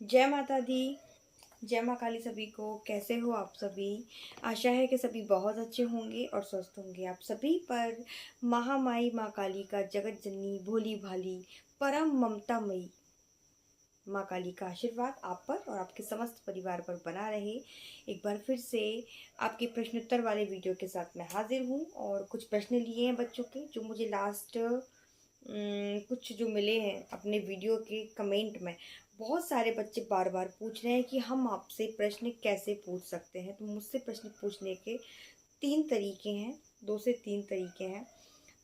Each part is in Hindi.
जय माता दी। जय माँ काली सभी को। कैसे हो आप सभी? आशा है कि सभी बहुत अच्छे होंगे और स्वस्थ होंगे। आप सभी पर महामाई माँ काली का जगत जननी भोली भाली परम ममतामयी माँ काली का आशीर्वाद आप पर और आपके समस्त परिवार पर बना रहे। एक बार फिर से आपके प्रश्नोत्तर वाले वीडियो के साथ मैं हाजिर हूँ और कुछ प्रश्न लिए हैं बच्चों के, जो मुझे लास्ट कुछ जो मिले हैं अपने वीडियो के कमेंट में। बहुत सारे बच्चे बार बार पूछ रहे हैं कि हम आपसे प्रश्न कैसे पूछ सकते हैं। तो मुझसे प्रश्न पूछने के 3 तरीके हैं, 2 से 3 तरीके हैं।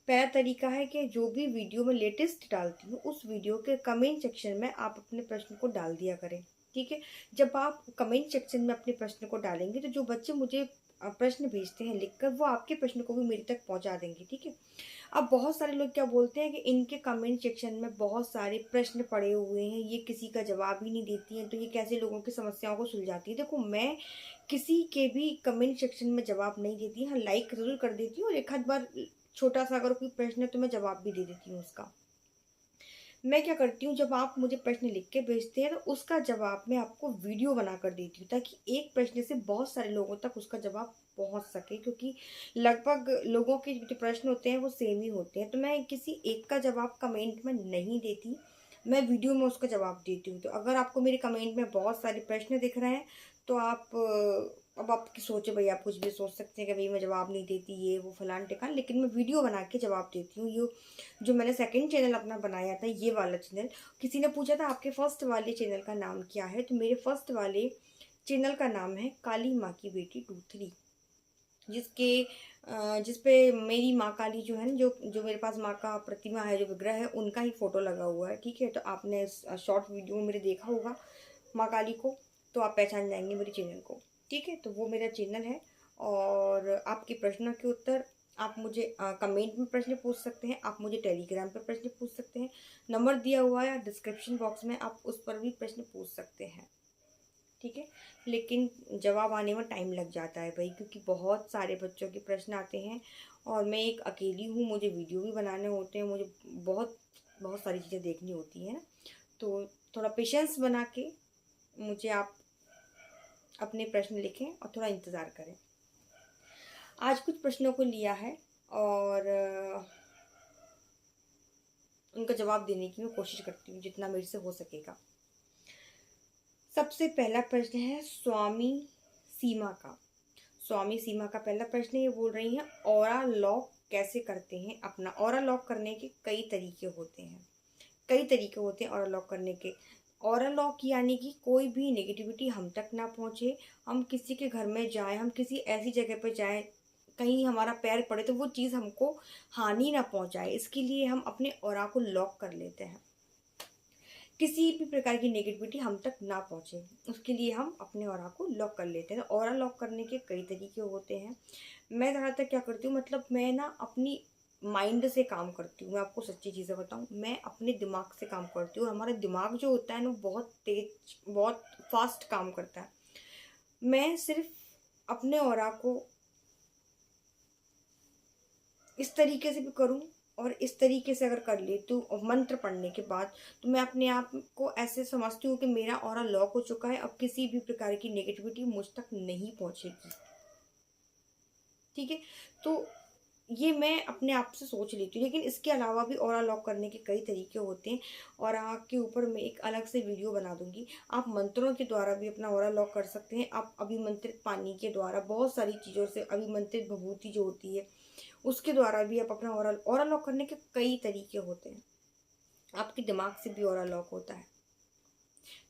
पहला तरीका है कि जो भी वीडियो में लेटेस्ट डालती हूँ उस वीडियो के कमेंट सेक्शन में आप अपने प्रश्न को डाल दिया करें। ठीक है। जब आप कमेंट सेक्शन में अपने प्रश्न को डालेंगे तो जो बच्चे मुझे प्रश्न भेजते हैं लिखकर, वो आपके प्रश्न को भी मेरे तक पहुंचा देंगे। ठीक है। अब बहुत सारे लोग क्या बोलते हैं कि इनके कमेंट सेक्शन में बहुत सारे प्रश्न पड़े हुए हैं, ये किसी का जवाब ही नहीं देती हैं, तो ये कैसे लोगों की समस्याओं को सुलझाती है। देखो, मैं किसी के भी कमेंट सेक्शन में जवाब नहीं देती। हाँ, लाइक जरूर कर देती हूँ और एक आध बार छोटा सा अगर कोई प्रश्न है तो मैं जवाब भी दे देती हूँ उसका। मैं क्या करती हूँ, जब आप मुझे प्रश्न लिख के भेजते हैं तो उसका जवाब मैं आपको वीडियो बना कर देती हूँ, ताकि एक प्रश्न से बहुत सारे लोगों तक उसका जवाब पहुंच सके। क्योंकि लगभग लोगों के जो प्रश्न होते हैं वो सेम ही होते हैं, तो मैं किसी एक का जवाब कमेंट में नहीं देती, मैं वीडियो में उसका जवाब देती हूँ। तो अगर आपको मेरे कमेंट में बहुत सारे प्रश्न दिख रहे हैं तो आप अब आपकी सोच है भाई, आप कुछ भी सोच सकते हैं कि भाई मैं जवाब नहीं देती, ये वो फलान टिकान, लेकिन मैं वीडियो बना के जवाब देती हूँ। ये जो मैंने सेकंड चैनल अपना बनाया था, ये वाला चैनल, किसी ने पूछा था आपके फर्स्ट वाले चैनल का नाम क्या है, तो मेरे फर्स्ट वाले चैनल का नाम है काली माँ की बेटी 23, जिसपे मेरी माँ काली जो है ना, जो जो मेरे पास माँ का प्रतिमा है, जो विग्रह है, उनका ही फोटो लगा हुआ है। ठीक है। तो आपने शॉर्ट वीडियो में मेरे देखा होगा माँ काली को, तो आप पहचान जाएंगे मेरे चैनल को। ठीक है। तो वो मेरा चैनल है और आपके प्रश्नों के उत्तर आप मुझे कमेंट में प्रश्न पूछ सकते हैं, आप मुझे टेलीग्राम पर प्रश्न पूछ सकते हैं, नंबर दिया हुआ है डिस्क्रिप्शन बॉक्स में, आप उस पर भी प्रश्न पूछ सकते हैं। ठीक है। लेकिन जवाब आने में टाइम लग जाता है भाई, क्योंकि बहुत सारे बच्चों के प्रश्न आते हैं और मैं एक अकेली हूँ, मुझे वीडियो भी बनाने होते हैं, मुझे बहुत बहुत सारी चीज़ें देखनी होती हैं। तो थोड़ा पेशेंस बना के मुझे आप अपने प्रश्न लिखें और थोड़ा इंतज़ार करें। आज कुछ प्रश्नों को लिया है और उनका जवाब देने की मैं कोशिश करती हूँ जितना मेरे से हो सकेगा। सबसे पहला प्रश्न है स्वामी सीमा का। स्वामी सीमा का पहला प्रश्न ये बोल रही हैं, ऑरा लॉक कैसे करते हैं अपना? ऑरा लॉक करने के कई तरीके होते हैं, कई तरीके होते हैं ऑरा लॉक करने के। ऑरा लॉक यानी कि कोई भी नेगेटिविटी हम तक ना पहुंचे। हम किसी के घर में जाएं, हम किसी ऐसी जगह पर जाएं, कहीं हमारा पैर पड़े तो वो चीज़ हमको हानि ना पहुंचाए, इसके लिए हम अपने ऑरा को लॉक कर लेते हैं। किसी भी प्रकार की नेगेटिविटी हम तक ना पहुंचे, उसके लिए हम अपने ऑरा को लॉक कर लेते हैं। तो ऑरा लॉक करने के कई तरीके होते हैं। मैं ज़्यादातर क्या करती हूँ, मतलब मैं ना अपनी माइंड से काम करती हूँ। मैं आपको सच्ची चीज़ें बताऊँ, मैं अपने दिमाग से काम करती हूँ और हमारा दिमाग जो होता है ना, बहुत तेज, बहुत फास्ट काम करता है। मैं सिर्फ अपने ऑरा को इस तरीके से भी करूं और इस तरीके से अगर कर लेती हूँ और मंत्र पढ़ने के बाद, तो मैं अपने आप को ऐसे समझती हूँ कि मेरा ऑरा लॉक हो चुका है, अब किसी भी प्रकार की नेगेटिविटी मुझ तक नहीं पहुंचेगी। ठीक है। तो ये मैं अपने आप से सोच लेती हूँ, लेकिन इसके अलावा भी ऑरा लॉक करने के कई तरीके होते हैं और आपके ऊपर मैं एक अलग से वीडियो बना दूंगी। आप मंत्रों के द्वारा भी अपना ऑरा लॉक कर सकते हैं। आप अभिमंत्रित पानी के द्वारा, बहुत सारी चीज़ों से, अभिमंत्रित भभूति जो होती है उसके द्वारा भी आप अपना ऑरा लॉक करने के कई तरीके होते हैं। आपके दिमाग से भी ऑरा लॉक होता है,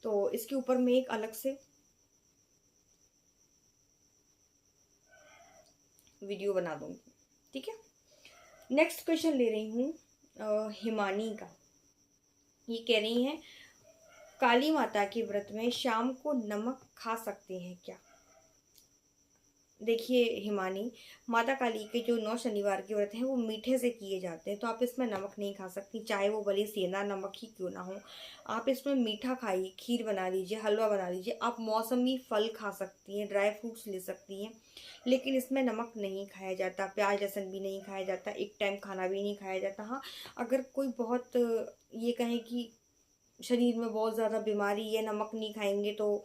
तो इसके ऊपर मैं एक अलग से वीडियो बना दूंगी। ठीक है। नेक्स्ट क्वेश्चन ले रही हूँ हिमानी का। ये कह रही हैं, काली माता के व्रत में शाम को नमक खा सकते हैं क्या? देखिए हिमानी, माता काली के जो 9 शनिवार के व्रत हैं वो मीठे से किए जाते हैं, तो आप इसमें नमक नहीं खा सकती, चाहे वो भले सेंधा नमक ही क्यों ना हो। आप इसमें मीठा खाइए, खीर बना लीजिए, हलवा बना लीजिए, आप मौसमी फल खा सकती हैं, ड्राई फ्रूट्स ले सकती हैं, लेकिन इसमें नमक नहीं खाया जाता, प्याज लहसुन भी नहीं खाया जाता, एक टाइम खाना भी नहीं खाया जाता। हाँ, अगर कोई बहुत ये कहे कि शरीर में बहुत ज़्यादा बीमारी है, नमक नहीं खाएंगे तो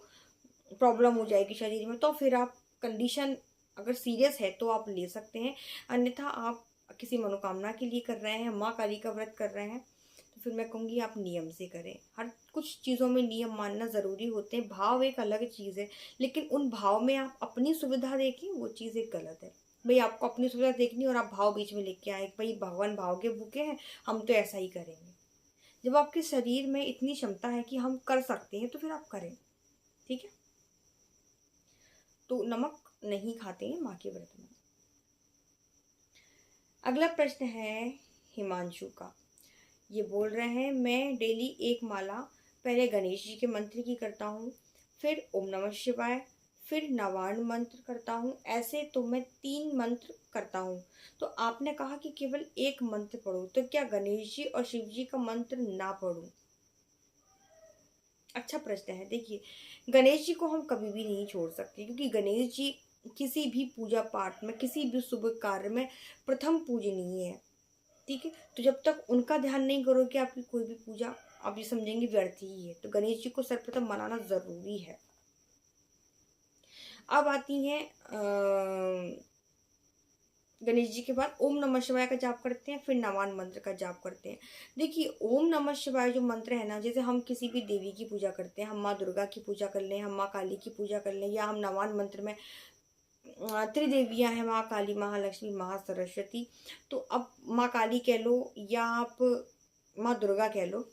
प्रॉब्लम हो जाएगी शरीर में, तो फिर आप कंडीशन अगर सीरियस है तो आप ले सकते हैं। अन्यथा आप किसी मनोकामना के लिए कर रहे हैं, माँ काली का व्रत कर रहे हैं, तो फिर मैं कहूँगी आप नियम से करें। हर कुछ चीज़ों में नियम मानना ज़रूरी होते हैं। भाव एक अलग चीज़ है, लेकिन उन भाव में आप अपनी सुविधा देखें, वो चीज़ एक गलत है। भाई आपको अपनी सुविधा देखनी और आप भाव बीच में लेके आए, भाई भगवान भाव के भूखे हैं, हम तो ऐसा ही करेंगे। जब आपके शरीर में इतनी क्षमता है कि हम कर सकते हैं तो फिर आप करें। ठीक है, तो नमक नहीं खाते हैं माँ के व्रत में। अगला प्रश्न है हिमांशु का। ये बोल रहे हैं, मैं डेली एक माला पहले गणेश जी के मंत्र की करता हूँ, फिर ओम नमः शिवाय, फिर नवार्ण मंत्र करता हूँ। ऐसे तो मैं 3 मंत्र करता हूँ। तो आपने कहा कि केवल एक मंत्र पढ़ो, तो क्या गणेश जी और शिव जी का मंत्र ना पढ़ूं? अच्छा प्रश्न है। देखिए, गणेश जी को हम कभी भी नहीं छोड़ सकते, क्योंकि गणेश जी किसी भी पूजा पाठ में, किसी भी शुभ कार्य में प्रथम पूजनीय है। ठीक है, तो जब तक उनका ध्यान नहीं करोगे आपकी कोई भी पूजा आप ये समझेंगे व्यर्थ ही है। तो गणेश जी को सर्वप्रथम मनाना जरूरी है। अब आती हैं गणेश जी के बाद ओम नमः शिवाय का जाप करते हैं, फिर नवान मंत्र का जाप करते हैं। देखिए, ओम नमः शिवाय जो मंत्र है ना, जैसे हम किसी भी देवी की पूजा करते हैं, हम माँ दुर्गा की पूजा कर लें, हम माँ काली की पूजा कर लें, या हम नवान मंत्र में त्रिदेवियां हैं, माँ काली, महालक्ष्मी, महासरस्वती, तो अब माँ काली कह लो या आप माँ दुर्गा कह लो,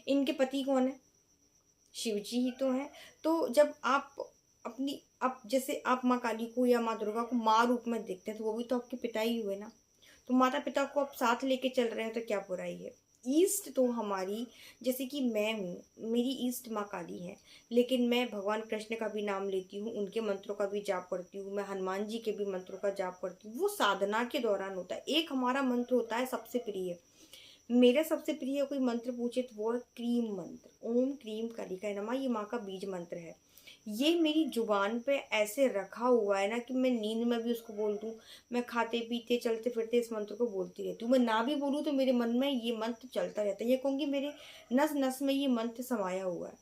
इनके पति कौन है? शिव जी ही तो है। तो जब आप अपनी, आप जैसे आप माँ काली को या माँ दुर्गा को माँ रूप में देखते हैं, तो वो भी तो आपके पिता ही हुए ना। तो माता पिता को आप साथ लेके चल रहे हैं तो क्या बुराई है? ईस्ट तो हमारी, जैसे कि मैं हूँ, मेरी ईस्ट माँ काली है, लेकिन मैं भगवान कृष्ण का भी नाम लेती हूँ, उनके मंत्रों का भी जाप करती हूँ, मैं हनुमान जी के भी मंत्रों का जाप करती हूँ। वो साधना के दौरान होता है। एक हमारा मंत्र होता है सबसे प्रिय, मेरा सबसे प्रिय कोई मंत्र पूछे तो वो है क्रीम मंत्र, ओम क्रीम कालिकाय नमः। ये माँ का बीज मंत्र है। ये मेरी जुबान पे ऐसे रखा हुआ है ना कि मैं नींद में भी उसको बोल दूं, मैं खाते पीते चलते फिरते इस मंत्र को बोलती रहती हूँ। मैं ना भी बोलूँ तो मेरे मन में ये मंत्र चलता रहता है। ये कहूँगी मेरे नस नस में ये मंत्र समाया हुआ है।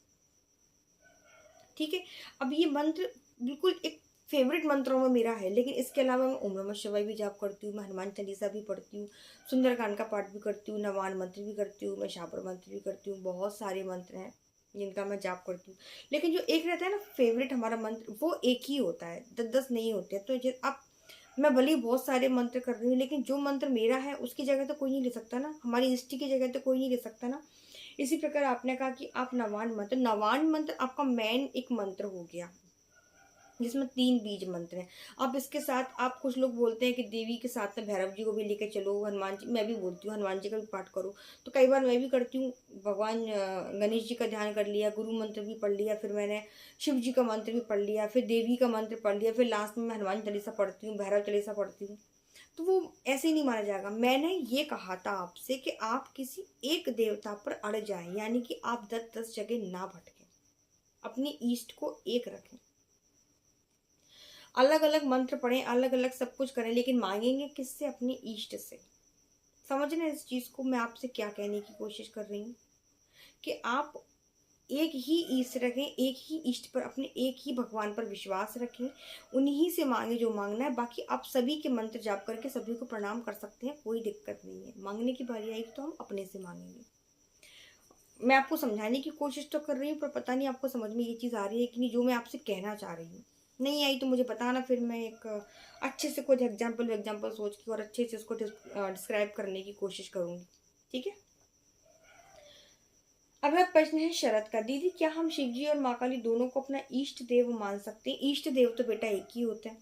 ठीक है, अब ये मंत्र बिल्कुल एक फेवरेट मंत्रों में मेरा है। लेकिन इसके अलावा मैं ओम नमः शिवाय भी जाप करती हूँ, मैं हनुमान चालीसा भी पढ़ती हूँ, सुंदरकांड का पाठ भी करती हूँ, नवान मंत्र भी करती हूँ, मैं शापर मंत्र भी करती हूँ। बहुत सारे मंत्र हैं जिनका मैं जाप करती हूँ। लेकिन जो एक रहता है ना फेवरेट हमारा मंत्र, वो एक ही होता है, 10-10 नहीं होते। तो अब मैं भले ही बहुत सारे मंत्र कर रही हूँ, लेकिन जो मंत्र मेरा है उसकी जगह तो कोई नहीं ले सकता ना, हमारी दृष्टि की जगह तो कोई नहीं ले सकता ना। इसी प्रकार आपने कहा कि आप नवान मंत्र आपका मेन एक मंत्र हो गया, जिसमें 3 बीज मंत्र हैं। अब इसके साथ आप, कुछ लोग बोलते हैं कि देवी के साथ में भैरव जी को भी लेकर चलो, हनुमान जी, मैं भी बोलती हूँ हनुमान जी का भी पाठ करो। तो कई बार मैं भी करती हूँ, भगवान गणेश जी का ध्यान कर लिया, गुरु मंत्र भी पढ़ लिया, फिर मैंने शिव जी का मंत्र भी पढ़ लिया, फिर देवी का मंत्र पढ़ लिया, फिर लास्ट में मैं हनुमान चालीसा पढ़ती हूँ, भैरव चालीसा पढ़ती हूँ। तो वो ऐसे ही नहीं माना जाएगा। मैंने ये कहा था आपसे कि आप किसी एक देवता पर अड़ जाएं, यानी कि आप 10-10 जगह ना भटकें, अपनी ईष्ट को एक रखें। अलग अलग मंत्र पढ़ें, अलग अलग सब कुछ करें, लेकिन मांगेंगे किससे? अपनी ईष्ट से। समझ रहे हैं इस चीज को मैं आपसे क्या कहने की कोशिश कर रही हूँ? कि आप एक ही ईष्ट रखें, एक ही इष्ट पर, अपने एक ही भगवान पर विश्वास रखें, उन्हीं से मांगे जो मांगना है। बाकी आप सभी के मंत्र जाप करके सभी को प्रणाम कर सकते हैं, कोई दिक्कत नहीं है। मांगने की बारी आएगी तो हम अपने से मांगेंगे। मैं आपको समझाने की कोशिश तो कर रही हूँ, पर पता नहीं आपको समझ में ये चीज़ आ रही है कि नहीं, जो मैं आपसे कहना चाह रही हूँ। नहीं आई तो मुझे बताना, फिर मैं एक अच्छे से कुछ एग्जाम्पल सोच के और अच्छे से उसको डिस्क्राइब करने की कोशिश करूँगी। ठीक है, अगला प्रश्न है शरद का। दीदी, क्या हम शिव जी और माँ काली दोनों को अपना इष्ट देव मान सकते हैं? इष्ट देव तो बेटा एक ही होता है,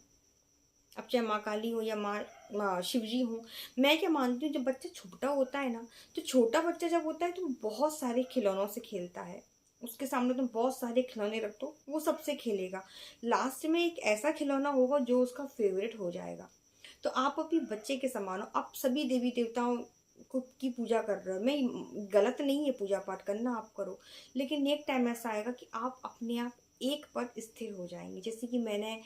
अब चाहे माँ काली हो या माँ शिव जी हो। मैं क्या मानती हूँ, जब बच्चा छोटा होता है ना, तो छोटा बच्चा जब होता है तो बहुत सारे खिलौनों से खेलता है। उसके सामने तुम बहुत सारे खिलौने रख दो, वो सबसे खेलेगा। लास्ट में एक ऐसा खिलौना होगा जो उसका फेवरेट हो जाएगा। तो आप अभी बच्चे के समान हो, आप सभी देवी देवताओं को की पूजा कर रहे हो। मैं, गलत नहीं है पूजा पाठ करना, आप करो, लेकिन एक टाइम ऐसा आएगा कि आप अपने आप एक पर स्थिर हो जाएंगे। जैसे कि मैंने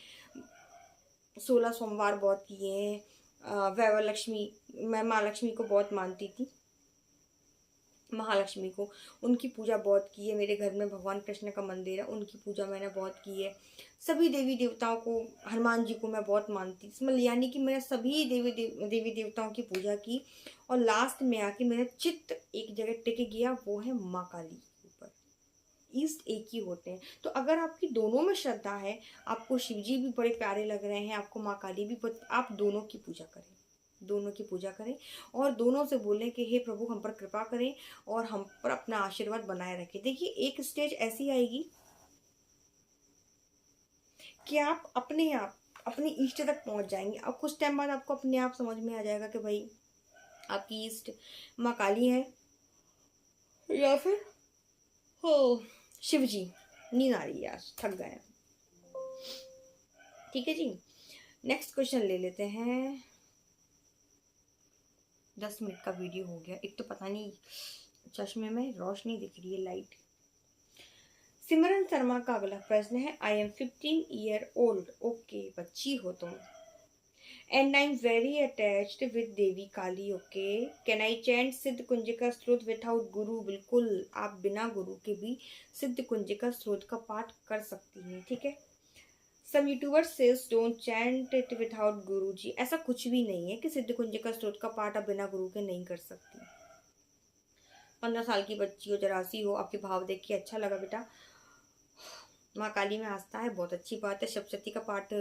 16 सोमवार बहुत किए हैं। वैभव लक्ष्मी, मैं माँ लक्ष्मी को बहुत मानती थी, महालक्ष्मी को, उनकी पूजा बहुत की है। मेरे घर में भगवान कृष्ण का मंदिर है, उनकी पूजा मैंने बहुत की है। सभी देवी देवताओं को, हनुमान जी को मैं बहुत मानती हूँ, इसमें यानी कि मैंने सभी देवी देवताओं की पूजा की। और लास्ट में आके मेरा चित्त एक जगह टिक गया, वो है माँ काली के ऊपर। ईस्ट एक ही होते हैं। तो अगर आपकी दोनों में श्रद्धा है, आपको शिव जी भी बड़े प्यारे लग रहे हैं, आपको माँ काली भी, आप दोनों की पूजा करें, दोनों की पूजा करें और दोनों से बोलें कि हे प्रभु हम पर कृपा करें और हम पर अपना आशीर्वाद बनाए रखें। देखिए एक स्टेज ऐसी आएगी कि आप अपने आप अपनी इष्ट तक पहुंच जाएंगे। अब कुछ टाइम बाद आपको अपने आप समझ में आ जाएगा कि भाई आपकी इष्ट माँ काली है या फिर हो शिव जी। नींद आ रही है, आज थक गए हैं। ठीक है जी, नेक्स्ट क्वेश्चन ले लेते हैं। 10 मिनट का वीडियो हो गया। एक तो पता नहीं चश्मे में रोशनी दिख रही है, लाइट। सिमरन शर्मा का अगला प्रश्न है, I am 15 year old, okay बच्ची हो तुम, and I am very attached with Devi Kali, okay, can I chant सिद्ध कुंजिका स्त्रोत विदाउट गुरु? बिल्कुल, आप बिना गुरु के भी सिद्ध कुंजिका स्त्रोत का पाठ कर सकती हैं। ठीक है, some YouTubers says don't chant it without guru ji, ऐसा कुछ भी नहीं है कि सिद्ध कुंजिका स्त्रोत का पाठ आप बिना गुरु के नहीं कर सकती। 15 साल की बच्ची हो, जरासी हो, आपके भाव देख के अच्छा लगा बेटा। माँ काली में आस्था है, बहुत अच्छी बात है। सप्तशती का पाठ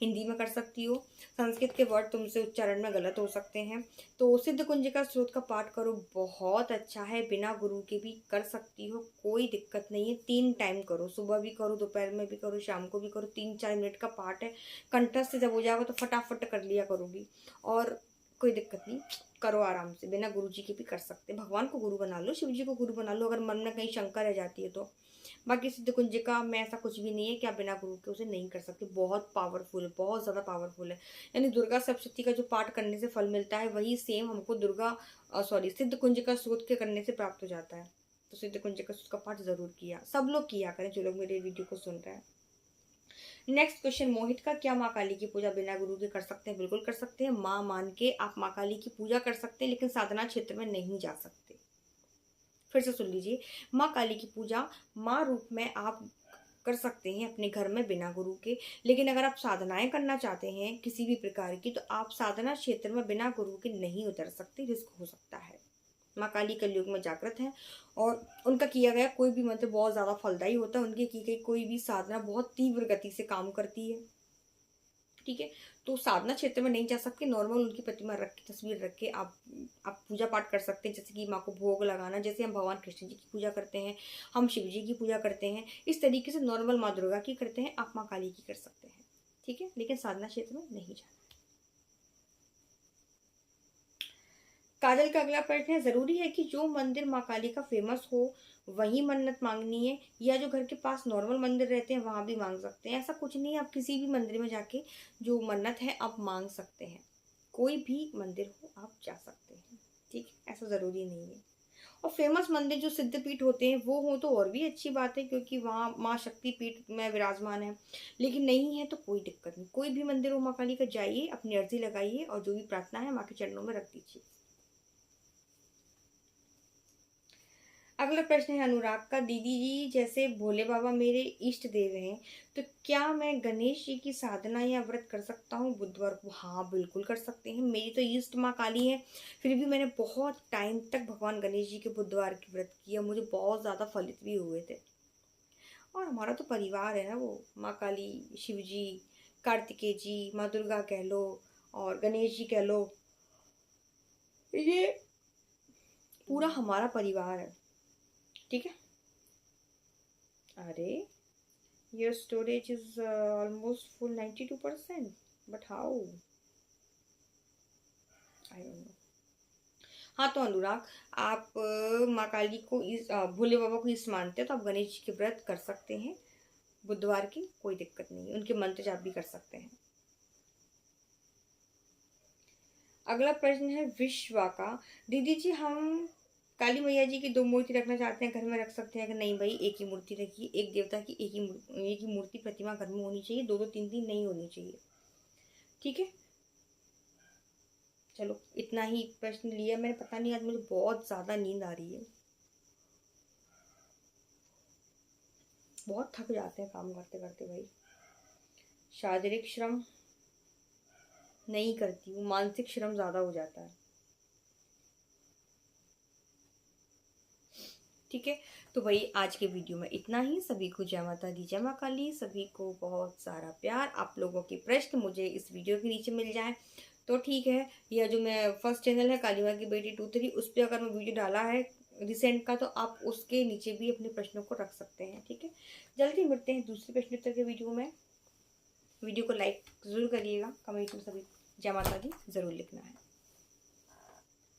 हिंदी में कर सकती हो, संस्कृत के वर्ड तुमसे उच्चारण में गलत हो सकते हैं, तो सिद्ध कुंजिका स्त्रोत का पाठ करो, बहुत अच्छा है। बिना गुरु के भी कर सकती हो, कोई दिक्कत नहीं है। 3 टाइम करो, सुबह भी करो, दोपहर में भी करो, शाम को भी करो। 3-4 मिनट का पाठ है, कंठस्थ जब हो जाएगा तो फटाफट कर लिया करोगी और कोई दिक्कत नहीं, करो आराम से। बिना गुरु जी के भी कर सकते हैं। भगवान को गुरु बना लो, शिव जी को गुरु बना लो, अगर मन में कहीं शंका रह जाती है तो। बाकी सिद्ध कुंजिका में ऐसा कुछ भी नहीं है कि आप बिना गुरु के उसे नहीं कर सकते, बहुत पावरफुल है, बहुत ज़्यादा पावरफुल है। यानी दुर्गा सप्तशती का जो पाठ करने से फल मिलता है, वही सेम हमको सिद्ध कुंजिका स्त्रोत के करने से प्राप्त हो जाता है। तो सिद्ध कुंजिका स्त्रोत का पाठ जरूर किया, सब लोग किया करें जो लोग मेरे वीडियो को सुन रहे हैं। नेक्स्ट क्वेश्चन मोहित का, क्या माँ काली की पूजा बिना गुरु के कर सकते हैं? बिल्कुल कर सकते हैं। माँ मान के आप माँ काली की पूजा कर सकते हैं, लेकिन साधना क्षेत्र में नहीं जा सकते। फिर से सुन लीजिए, माँ काली की पूजा माँ रूप में आप कर सकते हैं अपने घर में बिना गुरु के, लेकिन अगर आप साधनाएं करना चाहते हैं किसी भी प्रकार की, तो आप साधना क्षेत्र में बिना गुरु के नहीं उतर सकते, रिस्क हो सकता है। माँ काली कलयुग में जागृत है और उनका किया गया कोई भी मंत्र बहुत ज्यादा फलदायी होता है, उनकी की गई कोई भी साधना बहुत तीव्र गति से काम करती है। ठीक है, तो साधना क्षेत्र में नहीं जा सकते, नॉर्मल उनकी प्रतिमा रख के, तस्वीर रख के आप पूजा पाठ कर सकते हैं। जैसे कि माँ को भोग लगाना, जैसे हम भगवान कृष्ण जी की पूजा करते हैं, हम शिव जी की पूजा करते हैं, इस तरीके से नॉर्मल माँ दुर्गा की करते हैं, आप माँ काली की कर सकते हैं। ठीक है, लेकिन साधना क्षेत्र में नहीं जाना। काजल का अगला प्रश्न है, जरूरी है कि जो मंदिर माँ काली का फेमस हो वही मन्नत मांगनी है, या जो घर के पास नॉर्मल मंदिर रहते हैं वहां भी मांग सकते हैं? ऐसा कुछ नहीं है, आप किसी भी मंदिर में जाके जो मन्नत है आप मांग सकते हैं, कोई भी मंदिर हो आप जा सकते हैं। ठीक, ऐसा जरूरी नहीं है। और फेमस मंदिर जो सिद्धपीठ होते हैं वो हो तो और भी अच्छी बात है, क्योंकि वहाँ माँ शक्ति पीठ में विराजमान है। लेकिन नहीं है तो कोई दिक्कत नहीं, कोई भी मंदिर हो माँ काली का, जाइए, अपनी अर्जी लगाइए और जो भी प्रार्थना है माँ के चरणों में रख दीजिए। अगला प्रश्न है अनुराग का, दीदी जी जैसे भोले बाबा मेरे इष्ट देव हैं, तो क्या मैं गणेश जी की साधना या व्रत कर सकता हूँ बुधवार को? हाँ बिल्कुल कर सकते हैं, मेरी तो इष्ट माँ काली है, फिर भी मैंने बहुत टाइम तक भगवान गणेश जी के बुधवार के व्रत किया, मुझे बहुत ज़्यादा फलित भी हुए थे। और हमारा तो परिवार है ना, वो माँ काली, शिव जी, कार्तिकेय जी, माँ दुर्गा कह लो और गणेश जी कह लो, ये पूरा हमारा परिवार है। ठीक है, अरे your storage is almost full, 92%, but how? I don't know. हाँ तो अनुराग, आप माँ काली को भोले बाबा को इस मानते हैं तो आप गणेश जी के व्रत कर सकते हैं बुधवार की, कोई दिक्कत नहीं, उनके मंत्र जाप भी कर सकते हैं। अगला प्रश्न है विश्वा का, दीदी जी हम काली मैया जी की 2 मूर्ति रखना चाहते हैं, घर में रख सकते हैं कि नहीं? भाई एक ही मूर्ति रखिए, एक देवता की एक ही मूर्ति प्रतिमा घर में होनी चाहिए, 2-2 3-3 नहीं होनी चाहिए। ठीक है, चलो इतना ही प्रश्न लिया मैंने, पता नहीं आज मुझे बहुत ज़्यादा नींद आ रही है। बहुत थक जाते हैं काम करते करते भाई। शारीरिक श्रम नहीं करती हूँ, मानसिक श्रम ज़्यादा हो जाता है। ठीक है, तो भाई आज के वीडियो में इतना ही। सभी को जय माता दी, जय मां काली। सभी को बहुत सारा प्यार। आप लोगों के प्रश्न मुझे इस वीडियो के नीचे मिल जाए तो ठीक है, या जो मैं फर्स्ट चैनल है काली माँ की बेटी 2-3, उस पर अगर मैं वीडियो डाला है रिसेंट का, तो आप उसके नीचे भी अपने प्रश्नों को रख सकते हैं। ठीक है, जल्दी मिलते हैं दूसरे प्रश्न उत्तर के वीडियो में। वीडियो को लाइक ज़रूर करिएगा, कमेंट में सभी जय माता दी ज़रूर लिखना है।